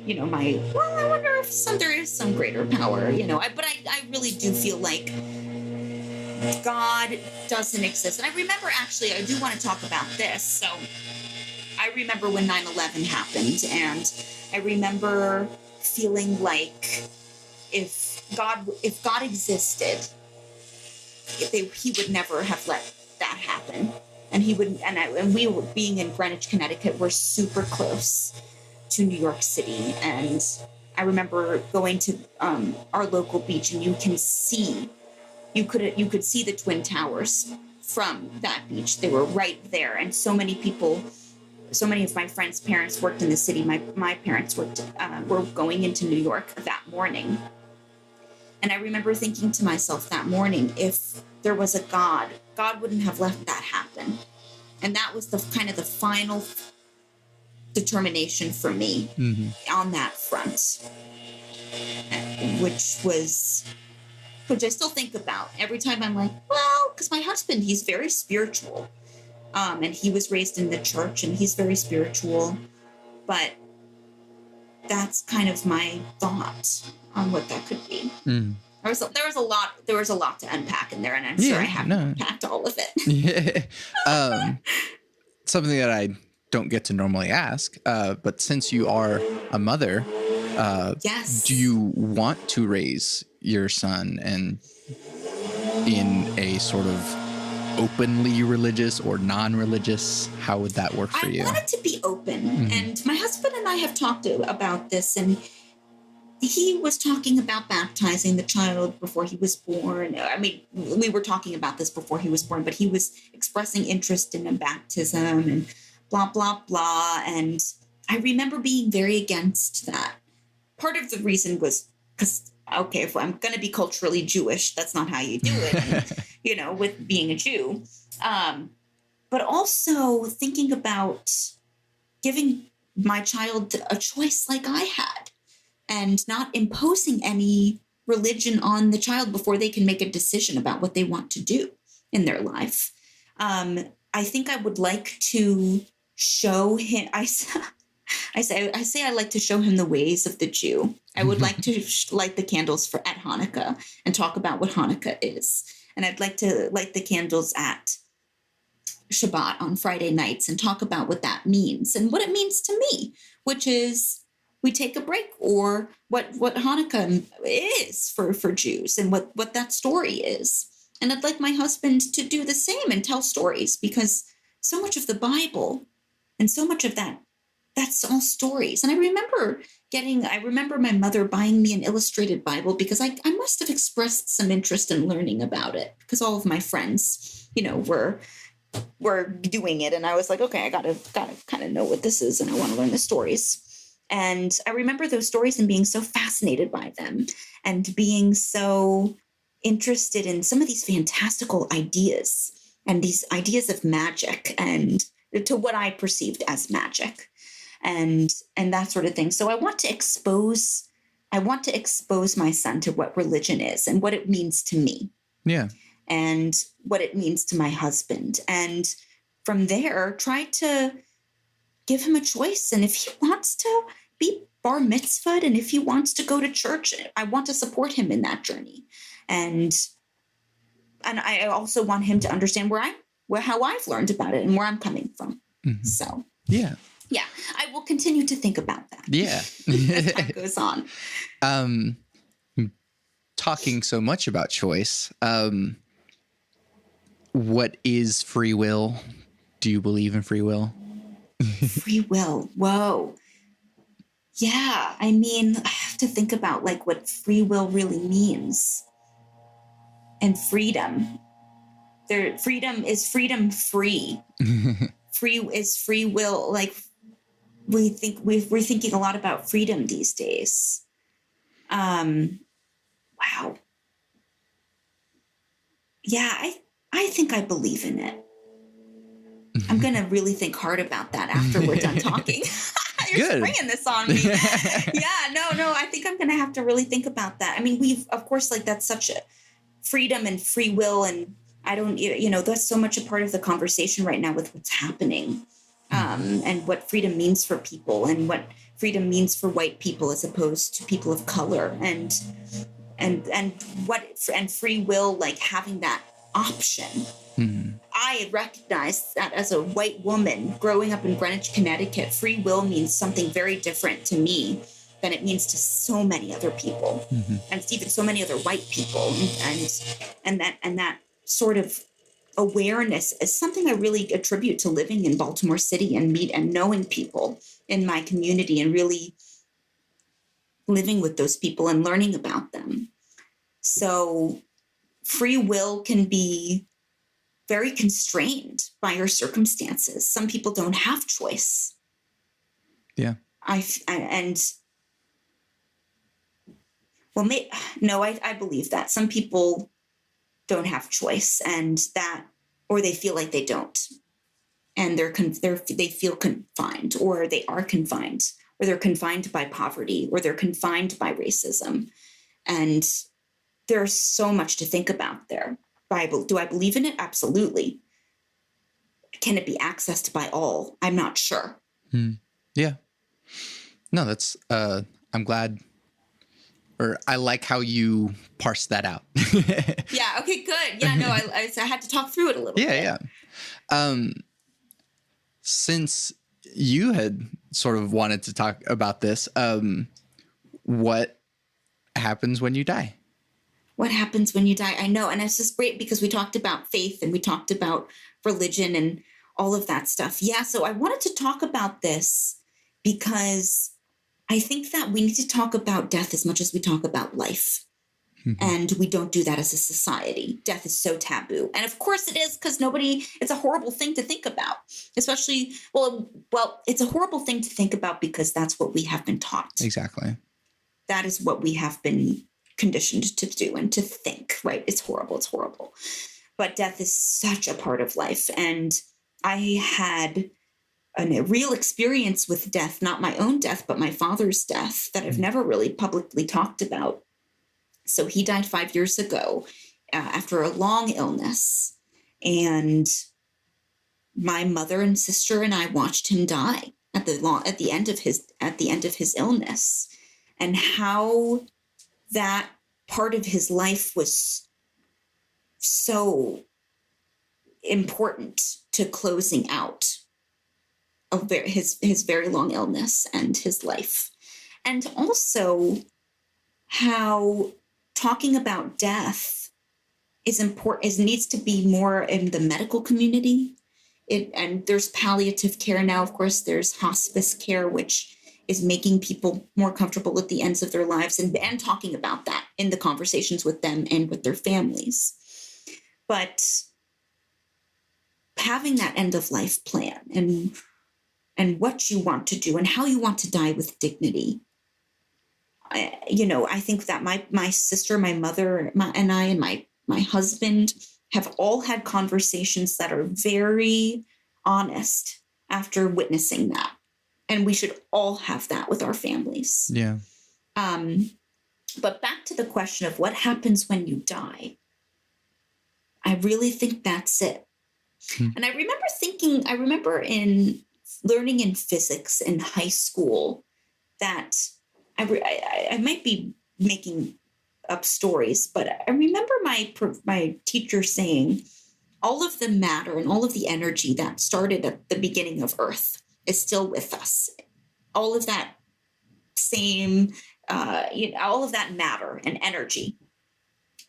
I wonder if there is some greater power, but I really do feel like God doesn't exist. And I remember, actually, I do want to talk about this. So I remember when 9/11 happened, and I remember feeling like if God existed, he would never have let that happen. And he would, and we were being in Greenwich, Connecticut. We're super close to New York City, and I remember going to our local beach, and you could see the Twin Towers from that beach. They were right there, and so many of my friends' parents worked in the city. My parents were going into New York that morning. And I remember thinking to myself that morning, if there was a God wouldn't have let that happen. And that was the final determination for me on that front, which I still think about every time. I'm like, well, because my husband, he's very spiritual. And he was raised in the church, and he's very spiritual. But that's kind of my thought on what that could be. Mm. There was a lot to unpack in there, and I'm sure I haven't unpacked all of it. Yeah. Something that I don't get to normally ask, but since you are a mother, yes, do you want to raise your son and in a sort of openly religious or non-religious? How would that work for you? I want it to be open, and my husband and I have talked about this, and he was talking about baptizing the child before he was born. I mean, we were talking about this before he was born, but he was expressing interest in a baptism and blah, blah, blah. And I remember being very against that. Part of the reason was because, okay, if I'm going to be culturally Jewish, that's not how you do it, and, with being a Jew. But also thinking about giving my child a choice like I had, and not imposing any religion on the child before they can make a decision about what they want to do in their life. I think I would like to show him, I say I like to show him the ways of the Jew. I would like to light the candles at Hanukkah and talk about what Hanukkah is. And I'd like to light the candles at Shabbat on Friday nights and talk about what that means and what it means to me, which is we take a break, or what Hanukkah is for Jews and what that story is. And I'd like my husband to do the same and tell stories, because so much of the Bible and so much of that's all stories. And I remember my mother buying me an illustrated Bible because I must have expressed some interest in learning about it, because all of my friends, were doing it. And I was like, okay, I gotta kind of know what this is, and I want to learn the stories. And I remember those stories and being so fascinated by them and being so interested in some of these fantastical ideas and these ideas of magic, and to what I perceived as magic and that sort of thing. So I want to expose my son to what religion is and what it means to me. Yeah. And what it means to my husband. And from there, try to give him a choice. And if he wants to be bar mitzvahed, and if he wants to go to church, I want to support him in that journey. And I also want him to understand how I've learned about it and where I'm coming from. Mm-hmm. So yeah, I will continue to think about that. Yeah, as time goes on. Talking so much about choice. What is free will? Do you believe in free will? Free will. Whoa. Yeah. I mean, I have to think about what free will really means. And freedom. Freedom is freedom free. Free is free will. We're thinking a lot about freedom these days. Wow. Yeah, I think I believe in it. I'm going to really think hard about that after we're done talking. You're springing this on me. Yeah, no, I think I'm going to have to really think about that. I mean, of course, that's such a freedom and free will. And I don't, that's so much a part of the conversation right now with what's happening, and what freedom means for people, and what freedom means for white people as opposed to people of color, and free will, having that option. Mm-hmm. I recognize that as a white woman growing up in Greenwich, Connecticut, free will means something very different to me than it means to so many other people, and even so many other white people. And that sort of awareness is something I really attribute to living in Baltimore City and knowing people in my community and really living with those people and learning about them. So free will can be very constrained by your circumstances. Some people don't have choice. Yeah. I believe that some people don't have choice, or they feel like they don't, and they feel confined, or they are confined, or they're confined by poverty, or they're confined by racism, and there's so much to think about there. Do I believe in it? Absolutely. Can it be accessed by all? I'm not sure. Yeah. No, that's, I'm glad, or I like how you parse that out. Yeah. Okay, good. Yeah, no, I had to talk through it a little bit. Yeah. Since you had sort of wanted to talk about this, what happens when you die? What happens when you die? I know. And it's just great because we talked about faith and we talked about religion and all of that stuff. Yeah. So I wanted to talk about this because I think that we need to talk about death as much as we talk about life. And we don't do that as a society. Death is so taboo. And of course it is, because it's a horrible thing to think about, especially, well, it's a horrible thing to think about because that's what we have been taught. Exactly. That is what we have been conditioned to do and to think, right? It's horrible. It's horrible. But death is such a part of life. And I had a real experience with death, not my own death, but my father's death that I've never really publicly talked about. So he died 5 years ago after a long illness. And my mother and sister and I watched him die at the end of his illness, and how that part of his life was so important to closing out of his very long illness and his life. And also how talking about death is important, needs to be more in the medical community. And there's palliative care now. Of course, there's hospice care, which is making people more comfortable at the ends of their lives and talking about that in the conversations with them and with their families. But having that end of life plan and what you want to do and how you want to die with dignity. I think that my sister, my mother, and I, and my husband have all had conversations that are very honest after witnessing that. And we should all have that with our families. Yeah. But back to the question of what happens when you die. I really think that's it. And I remember in learning in physics in high school that I might be making up stories, but I remember my teacher saying all of the matter and all of the energy that started at the beginning of Earth is still with us. All of that same, all of that matter and energy.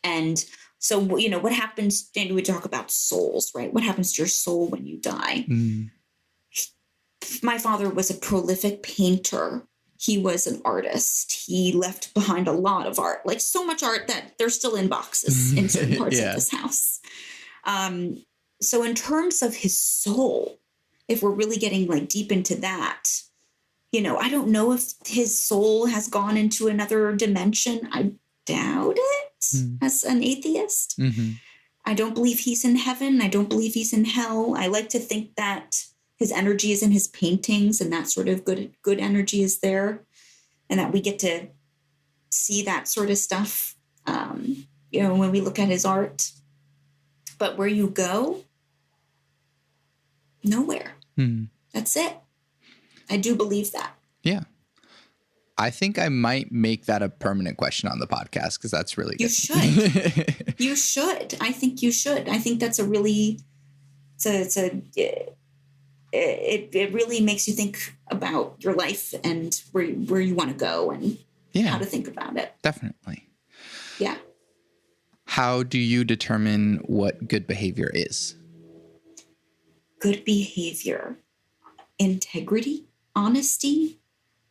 And so, what happens, and we talk about souls, right? What happens to your soul when you die? My father was a prolific painter. He was an artist. He left behind a lot of art, like so much art that they're still in boxes in certain parts of this house. So in terms of his soul, if we're really getting like deep into that, I don't know if his soul has gone into another dimension. I doubt it as an atheist. I don't believe he's in heaven. I don't believe he's in hell. I like to think that his energy is in his paintings, and that sort of good energy is there, and that we get to see that sort of stuff, when we look at his art. But where you go, nowhere. That's it. I do believe that. Yeah. I think I might make that a permanent question on the podcast, because that's really good. You should. You should. I think you should. I think that's it really makes you think about your life and where you want to go and how to think about it. Definitely. Yeah. How do you determine what good behavior is? Good behavior, integrity, honesty,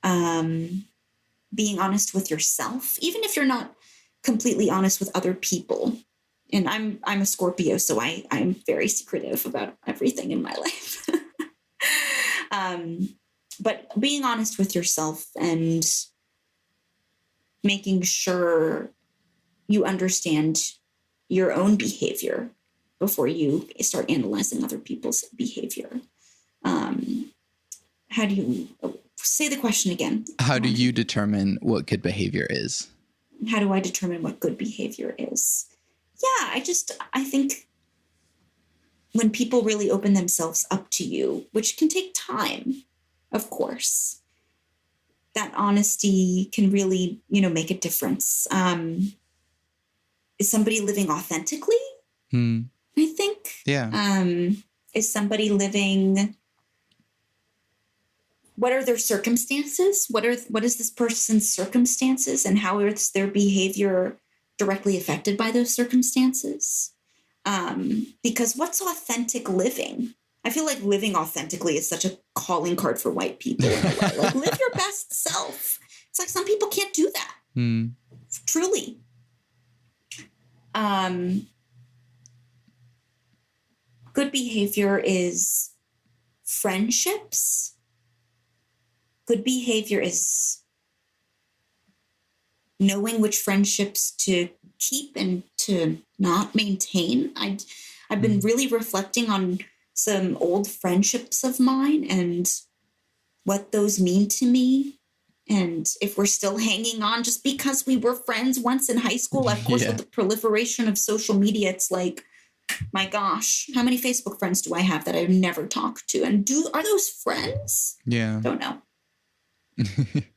being honest with yourself, even if you're not completely honest with other people. And I'm a Scorpio, so I'm very secretive about everything in my life. But being honest with yourself and making sure you understand your own behavior before you start analyzing other people's behavior. How do you say the question again? How do you determine what good behavior is? How do I determine what good behavior is? Yeah, I think when people really open themselves up to you, which can take time, of course, that honesty can really, make a difference. Is somebody living authentically? I think. Yeah. Is somebody living? What are their circumstances? What is this person's circumstances, and how is their behavior directly affected by those circumstances? Because what's authentic living? I feel like living authentically is such a calling card for white people in a way. Like, live your best self. It's like some people can't do that. Truly. Good behavior is friendships. Good behavior is knowing which friendships to keep and to not maintain. I've been really reflecting on some old friendships of mine and what those mean to me. And if we're still hanging on just because we were friends once in high school. Of course, with the proliferation of social media, it's like, my gosh, how many Facebook friends do I have that I've never talked to? And are those friends? Yeah. Don't know.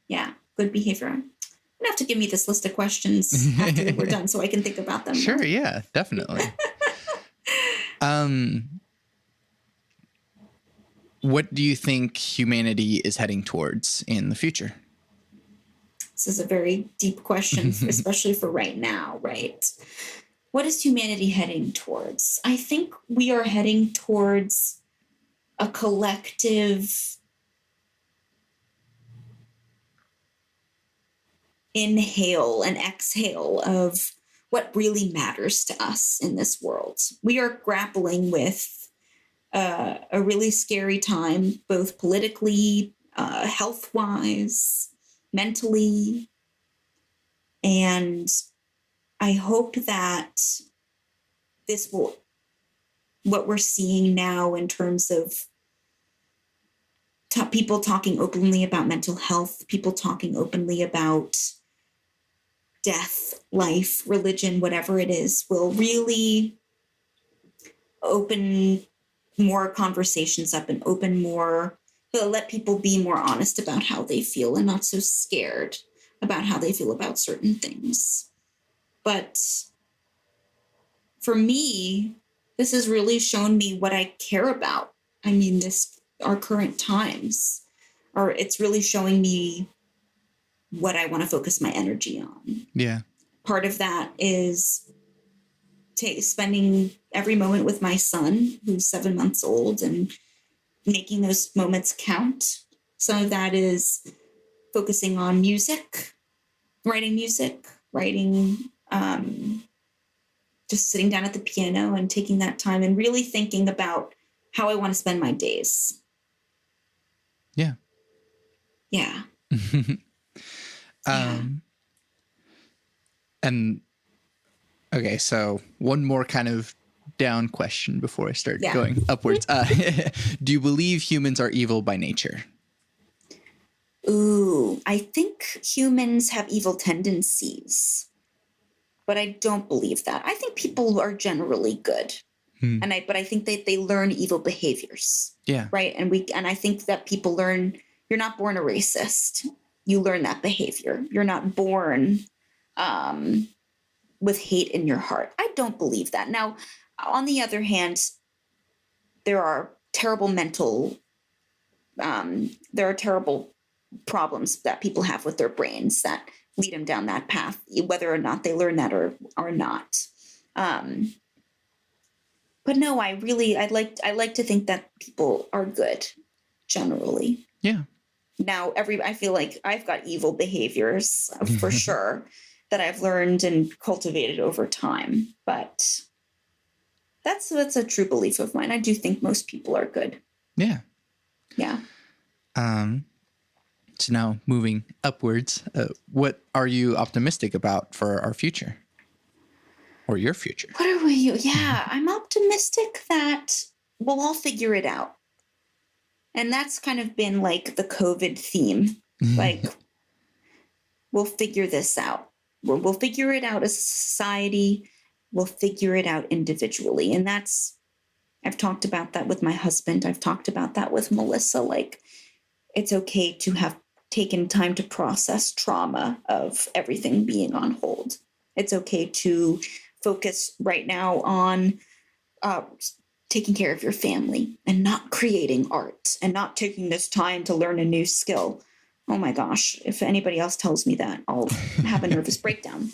Yeah. Good behavior. You're going to have to give me this list of questions after we're done so I can think about them. Sure. Yeah, definitely. What do you think humanity is heading towards in the future? This is a very deep question, especially for right now, right? What is humanity heading towards? I think we are heading towards a collective inhale and exhale of what really matters to us in this world. We are grappling with a really scary time, both politically, health-wise, mentally, and I hope that what we're seeing now in terms of people talking openly about mental health, people talking openly about death, life, religion, whatever it is, will really open more conversations up and let people be more honest about how they feel and not so scared about how they feel about certain things. But for me, this has really shown me what I care about. I mean, our current times, it's really showing me what I want to focus my energy on. Yeah. Part of that is spending every moment with my son, who's 7 months old, and making those moments count. Some of that is focusing on writing, just sitting down at the piano and taking that time and really thinking about how I want to spend my days. Yeah. Yeah. And okay, so one more kind of down question before I start going upwards. Do you believe humans are evil by nature? Ooh, I think humans have evil tendencies, but I don't believe that. I think people are generally good. But I think that they learn evil behaviors. Yeah. Right. And I think that people learn, you're not born a racist. You learn that behavior. You're not born with hate in your heart. I don't believe that. Now, on the other hand, there are terrible problems that people have with their brains that lead them down that path, whether or not they learn that or not. But no, I like to think that people are good generally. Yeah. Now, I feel like I've got evil behaviors for sure that I've learned and cultivated over time. But that's a true belief of mine. I do think most people are good. Yeah. Yeah. So now moving upwards, what are you optimistic about for our future or your future? What are we? Yeah, I'm optimistic that we'll all figure it out. And that's kind of been like the COVID theme. Like, we'll figure this out. We'll figure it out as a society. will figure it out individually. And I've talked about that with my husband. I've talked about that with Melissa. Like, it's okay to have taken time to process trauma of everything being on hold. It's okay to focus right now on taking care of your family and not creating art and not taking this time to learn a new skill. Oh my gosh, if anybody else tells me that, I'll have a nervous breakdown.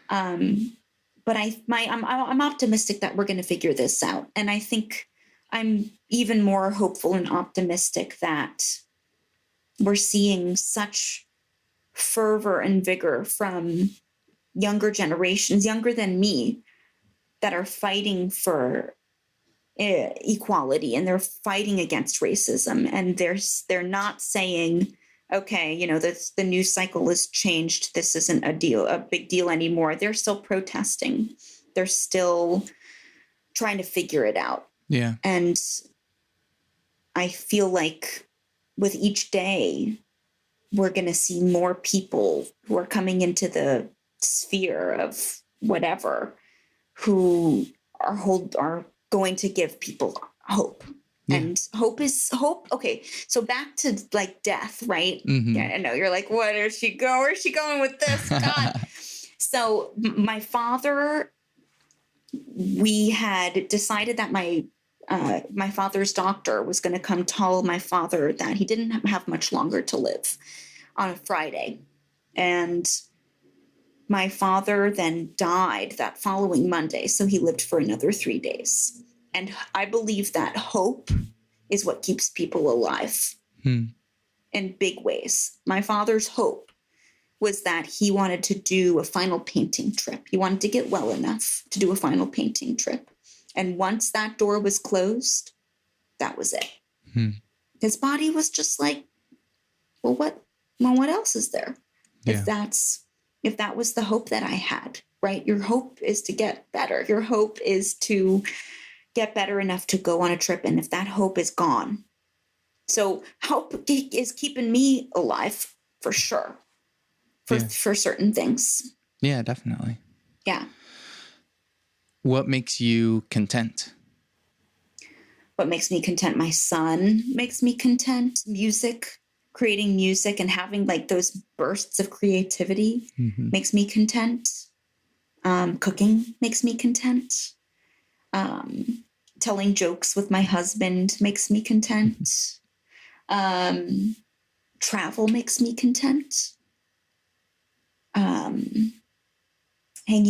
But I'm optimistic that we're going to figure this out. And I think I'm even more hopeful and optimistic that we're seeing such fervor and vigor from younger generations, younger than me, that are fighting for equality, and they're fighting against racism. And they're not saying, okay, the news cycle has changed. This isn't a big deal anymore. They're still protesting. They're still trying to figure it out. Yeah. And I feel like with each day, we're going to see more people who are coming into the sphere of whatever, who are going to give people hope. Yeah. And hope is hope. Okay. So back to like death, right? Mm-hmm. Yeah, I know you're like, where's she going with this? God. So my father, we had decided that my father's doctor was going to come tell my father that he didn't have much longer to live on a Friday. And my father then died that following Monday. So he lived for another 3 days. And I believe that hope is what keeps people alive in big ways. My father's hope was that he wanted to do a final painting trip. He wanted to get well enough to do a final painting trip. And once that door was closed, that was it. His body was just like, well, what else is there? Yeah. If that was the hope that I had, right? Your hope is to get better. Your hope is to get better enough to go on a trip. And if that hope is gone, so hope is keeping me alive for sure, for certain things. Yeah, definitely. Yeah. What makes you content? What makes me content? My son makes me content. Music, creating music and having like those bursts of creativity makes me content. Cooking makes me content. Telling jokes with my husband makes me content. Travel makes me content. Hanging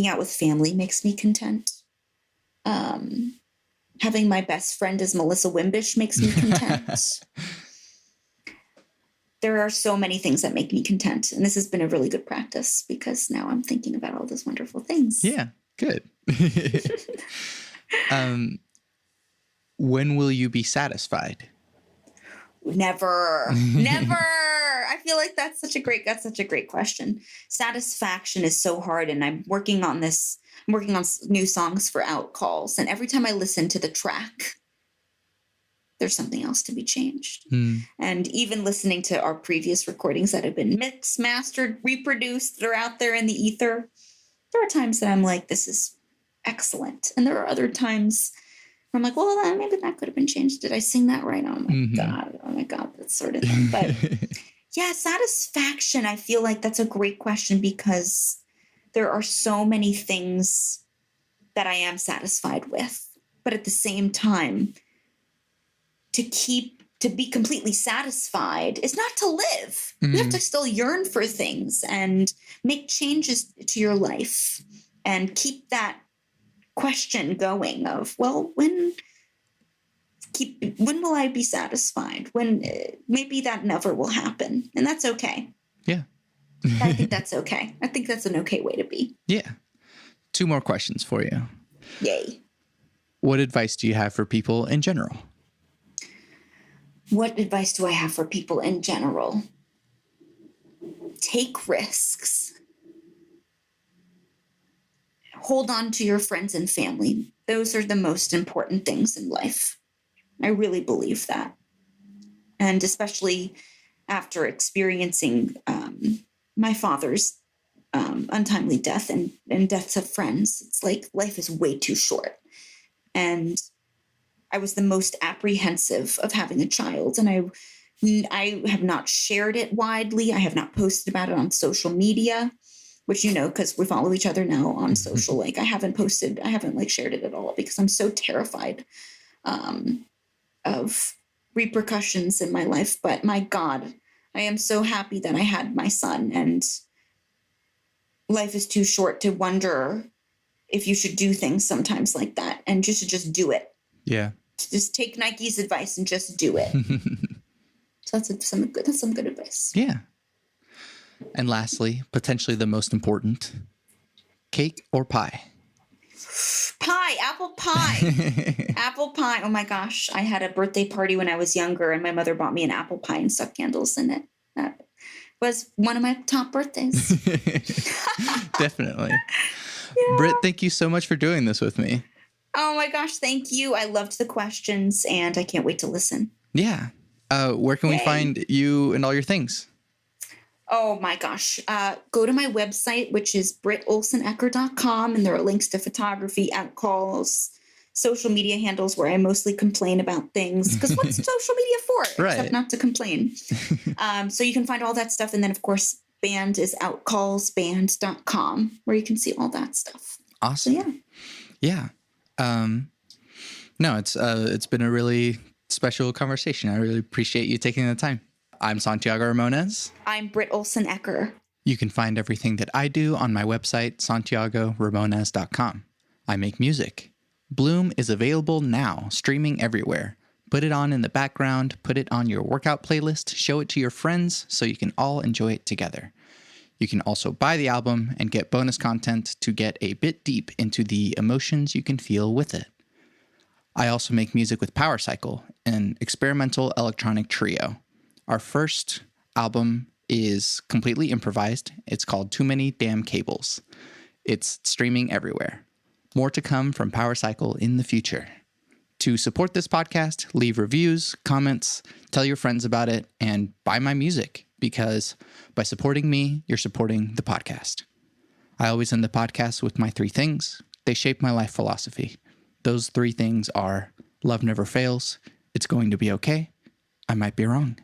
out with family makes me content. Having my best friend as Melissa Wimbish makes me content. There are so many things that make me content. And this has been a really good practice because now I'm thinking about all those wonderful things. Yeah, good. When will you be satisfied? Never. I feel like that's such a great question. Satisfaction is so hard. And I'm working on new songs for Outcalls. And every time I listen to the track, there's something else to be changed. And even listening to our previous recordings that have been mixed, mastered, reproduced, that are out there in the ether, there are times that I'm like, this is excellent. And there are other times where I'm like, well, maybe that could have been changed. Did I sing that right? Oh my God, that sort of thing. But yeah, satisfaction, I feel like that's a great question because there are so many things that I am satisfied with. But at the same time, to be completely satisfied is not to live. You have to still yearn for things and make changes to your life and keep that question going of, well, when will I be satisfied? When maybe that never will happen. And that's okay. Yeah. I think that's okay. I think that's an okay way to be. Yeah. 2 more questions for you. Yay. What advice do you have for people in general? What advice do I have for people in general? Take risks. Hold on to your friends and family. Those are the most important things in life. I really believe that. And especially after experiencing my father's untimely death and deaths of friends. It's like life is way too short. And I was the most apprehensive of having a child. And I have not shared it widely. I have not posted about it on social media, which, because we follow each other now on social, like I haven't like shared it at all because I'm so terrified of repercussions in my life. But my God, I am so happy that I had my son, and life is too short to wonder if you should do things sometimes like that, and just do it. Yeah. Just take Nike's advice and just do it. So that's some good advice. Yeah. And lastly, potentially the most important, cake or pie? Pie, apple pie. Apple pie. Oh my gosh. I had a birthday party when I was younger, and my mother bought me an apple pie and stuck candles in it. That was one of my top birthdays. Definitely. Yeah. Britt, thank you so much for doing this with me. Oh my gosh, thank you. I loved the questions, and I can't wait to listen. Yeah. Where can we find you and all your things? Oh my gosh. Go to my website, which is brittolsenecker.com, and there are links to photography, outcalls, social media handles where I mostly complain about things. Because what's social media for? Right. Except not to complain. So you can find all that stuff. And then, of course, band is outcallsband.com, where you can see all that stuff. Awesome. So, yeah. No, it's been a really special conversation. I really appreciate you taking the time. I'm Santiago Ramones. I'm Britt Olsen Ecker. You can find everything that I do on my website, santiagoramones.com. I make music. Bloom is available now, streaming everywhere. Put it on in the background, put it on your workout playlist, show it to your friends so you can all enjoy it together. You can also buy the album and get bonus content to get a bit deep into the emotions you can feel with it. I also make music with Power Cycle, an experimental electronic trio. Our first album is completely improvised. It's called Too Many Damn Cables. It's streaming everywhere. More to come from Power Cycle in the future. To support this podcast, leave reviews, comments, tell your friends about it, and buy my music, because by supporting me, you're supporting the podcast. I always end the podcast with my 3 things. They shape my life philosophy. Those 3 things are: love never fails, it's going to be okay, I might be wrong.